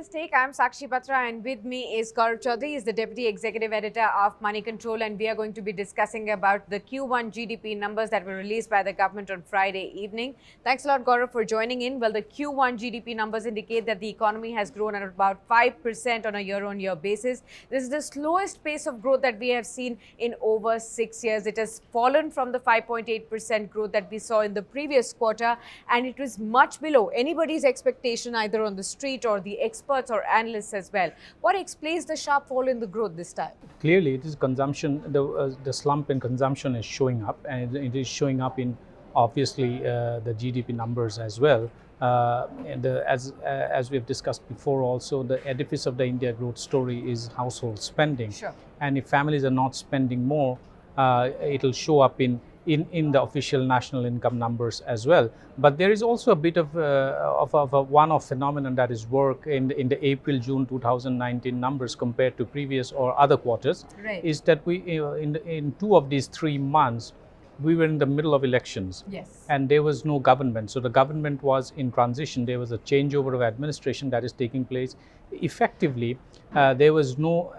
Business Take. I'm Sakshi Batra, and with me is Gaurav Choudhury. He's the Deputy Executive Editor of Moneycontrol, and we are going to be discussing about the Q1 GDP numbers that were released by the government on Friday evening. Thanks a lot, Gaurav, for joining in. Well, the Q1 GDP numbers indicate that the economy has grown at about 5% on a year-on-year basis. This is the slowest pace of growth that we have seen in over 6 years. It has fallen from the 5.8% growth that we saw in the previous quarter, and it was much below anybody's expectation, either on the street or the experts or analysts as well. What explains the sharp fall in the growth this time? Clearly, it is consumption. The slump in consumption is showing up, and it is showing up in obviously the GDP numbers as well. As we have discussed before, also the edifice of the India growth story is household spending. Sure. And if families are not spending more, it will show up in the official national income numbers as well. But there is also a bit of a one-off phenomenon that is work in the April-June 2019 numbers compared to previous or other quarters. Right. Is that we in 2 of these 3 months we were in the middle of elections. Yes. And there was no government. So the government was in transition. There was a changeover of administration that is taking place. Effectively, there was no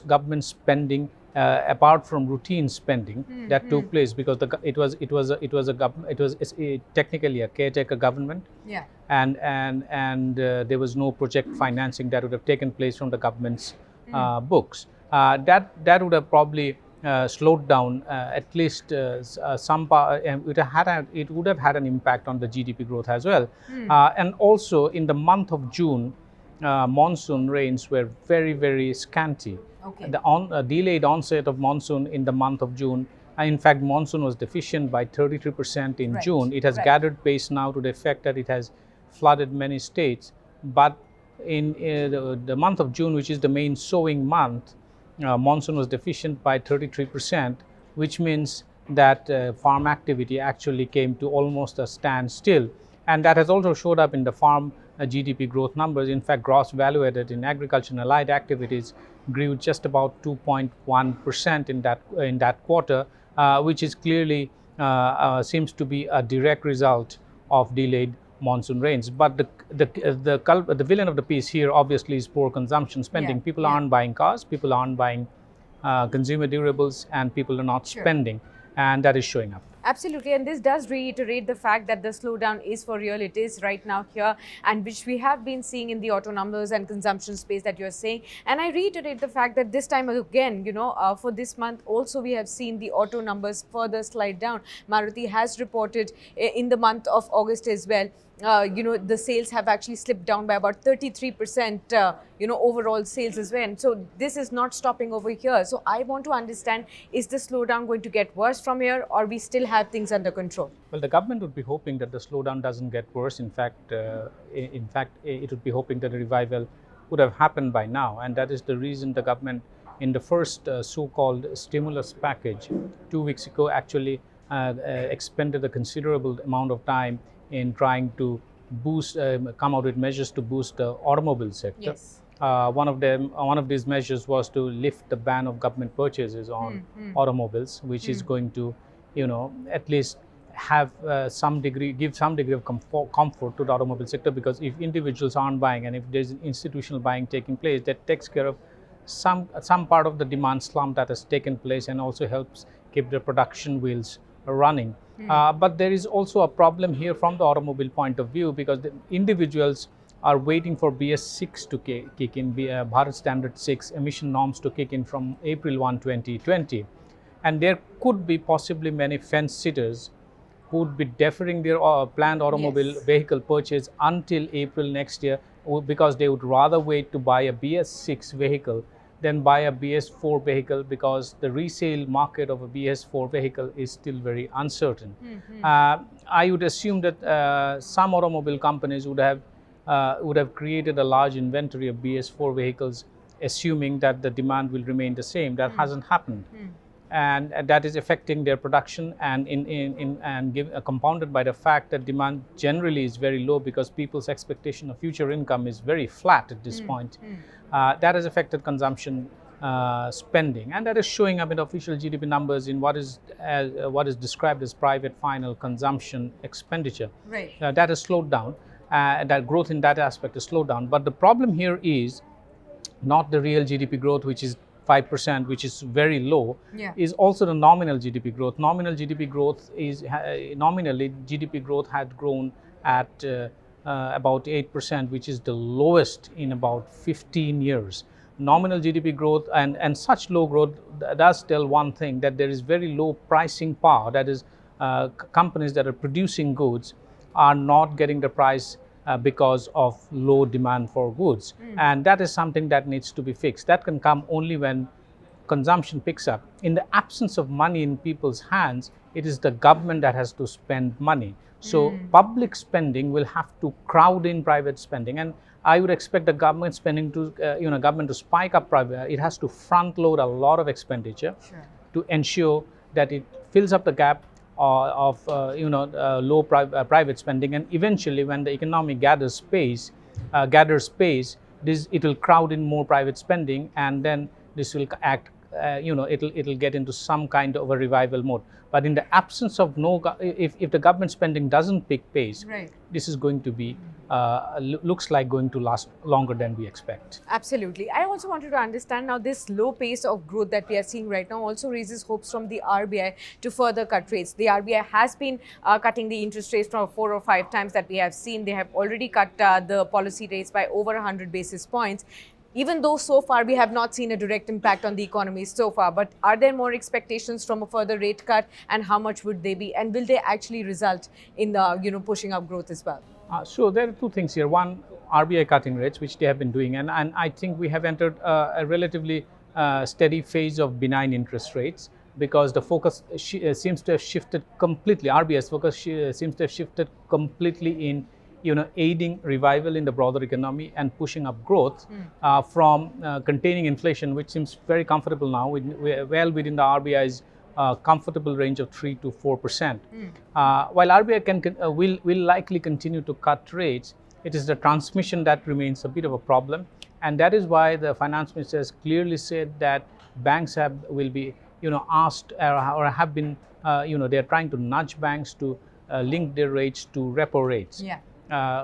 government spending apart from routine spending that took place, because it was technically a caretaker government. Yeah. And there was no project financing that would have taken place from the government's books. That would have probably slowed down at least some part. It would have had an impact on the GDP growth as well. And also in the month of June, monsoon rains were very, very scanty. Okay. The delayed onset of monsoon in the month of June, in fact, monsoon was deficient by 33% in Right. June. It has gathered pace now to the effect that it has flooded many states. But in the month of June, which is the main sowing month, monsoon was deficient by 33%, which means that farm activity actually came to almost a standstill. And that has also showed up in the farm GDP growth numbers. In fact, gross value added in agriculture and allied activities grew just about 2.1% in that quarter, which is clearly seems to be a direct result of delayed monsoon rains. But the villain of the piece here obviously is poor consumption spending. Yeah. People aren't buying cars, people aren't buying consumer durables, and people are not spending, and that is showing up. Absolutely, and this does reiterate the fact that the slowdown is for real. It is right now here, and which we have been seeing in the auto numbers and consumption space that you're saying. And I reiterate the fact that this time again, for this month also we have seen the auto numbers further slide down. Maruti has reported in the month of August as well. The sales have actually slipped down by about 33%, overall sales as well. And so this is not stopping over here. So I want to understand, is the slowdown going to get worse from here, or we still have things under control? Well, the government would be hoping that the slowdown doesn't get worse. In fact, it would be hoping that a revival would have happened by now. And that is the reason the government, in the first so-called stimulus package 2 weeks ago, actually expended a considerable amount of time in trying to boost, come out with measures to boost the automobile sector. Yes. One of these measures was to lift the ban of government purchases on automobiles, which is going to, at least have give some degree of comfort to the automobile sector, because if individuals aren't buying and if there's institutional buying taking place, that takes care of some part of the demand slump that has taken place, and also helps keep the production wheels running. But there is also a problem here from the automobile point of view, because the individuals are waiting for BS6 to kick in, Bharat Standard 6 emission norms to kick in from April 1, 2020. And there could be possibly many fence sitters who would be deferring their planned automobile vehicle purchase until April next year, because they would rather wait to buy a BS6 vehicle than buy a BS4 vehicle, because the resale market of a BS4 vehicle is still very uncertain. I would assume that some automobile companies would have created a large inventory of BS4 vehicles, assuming that the demand will remain the same. That hasn't happened. And that is affecting their production, and compounded by the fact that demand generally is very low, because people's expectation of future income is very flat at this point. That has affected consumption spending, and that is showing up in official GDP numbers in what is described as private final consumption expenditure. Right. That has slowed down. that growth in that aspect is slowed down. But the problem here is not the real GDP growth, which is 5%, which is very low, is also the nominal GDP growth. Nominal GDP growth is nominally GDP growth had grown at about 8%, which is the lowest in about 15 years. Nominal GDP growth and such low growth does tell one thing, that there is very low pricing power. That is, companies that are producing goods are not getting the price because of low demand for goods. And that is something that needs to be fixed. That can come only when consumption picks up. In the absence of money in people's hands, it is the government that has to spend money. So public spending will have to crowd in private spending, and I would expect the government spending to, government to spike up private. It has to front load a lot of expenditure to ensure that it fills up the gap of low private spending, and eventually, when the economy gathers pace, it will crowd in more private spending, and then this will act. It'll get into some kind of a revival mode. But in the absence of if the government spending doesn't pick pace, this is going to be looks like going to last longer than we expect. Absolutely. I also wanted to understand now, this low pace of growth that we are seeing right now also raises hopes from the RBI to further cut rates. The RBI has been cutting the interest rates from 4 or 5 times that we have seen. They have already cut the policy rates by over 100 basis points. Even though so far we have not seen a direct impact on the economy so far, but are there more expectations from a further rate cut, and how much would they be, and will they actually result in the pushing up growth as well? So there are two things here. One, RBI cutting rates, which they have been doing, and I think we have entered a relatively steady phase of benign interest rates, because the focus seems to have shifted completely. RBI's focus seems to have shifted completely in aiding revival in the broader economy and pushing up growth from containing inflation, which seems very comfortable now, well within the RBI's comfortable range of 3 to 4%. While RBI will likely continue to cut rates, it is the transmission that remains a bit of a problem, and that is why the finance minister has clearly said that banks will be asked or have been they are trying to nudge banks to link their rates to repo rates.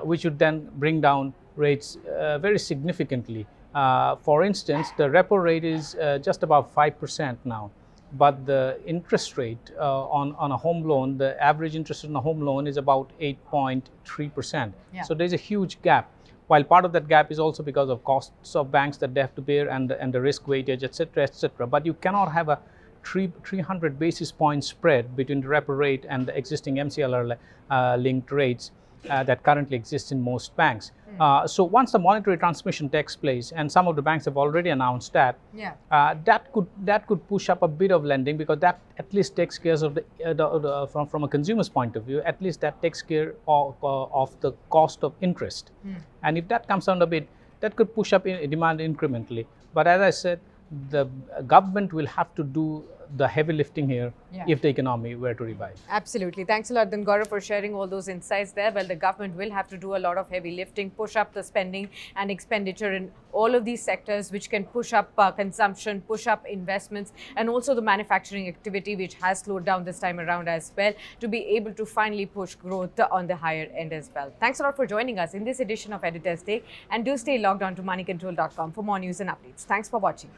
Which would then bring down rates very significantly. For instance, the repo rate is just about 5% now, but the interest rate on a home loan, the average interest on a home loan is about 8.3%. So there's a huge gap. While part of that gap is also because of costs of banks that they have to bear, and the risk weightage, etc., etc. But you cannot have a 300 basis point spread between the repo rate and the existing MCLR linked rates that currently exists in most banks. So once the monetary transmission takes place, and some of the banks have already announced that, that could push up a bit of lending, because that at least takes care of from a consumer's point of view, at least that takes care of the cost of interest. And if that comes down a bit, that could push up demand incrementally. But as I said, the government will have to do the heavy lifting here if the economy were to revive. Absolutely. Thanks a lot, then, Gaurav, for sharing all those insights there. Well, the government will have to do a lot of heavy lifting, push up the spending and expenditure in all of these sectors, which can push up consumption, push up investments, and also the manufacturing activity, which has slowed down this time around as well, to be able to finally push growth on the higher end as well. Thanks a lot for joining us in this edition of Editor's Day, and do stay logged on to moneycontrol.com for more news and updates. Thanks for watching.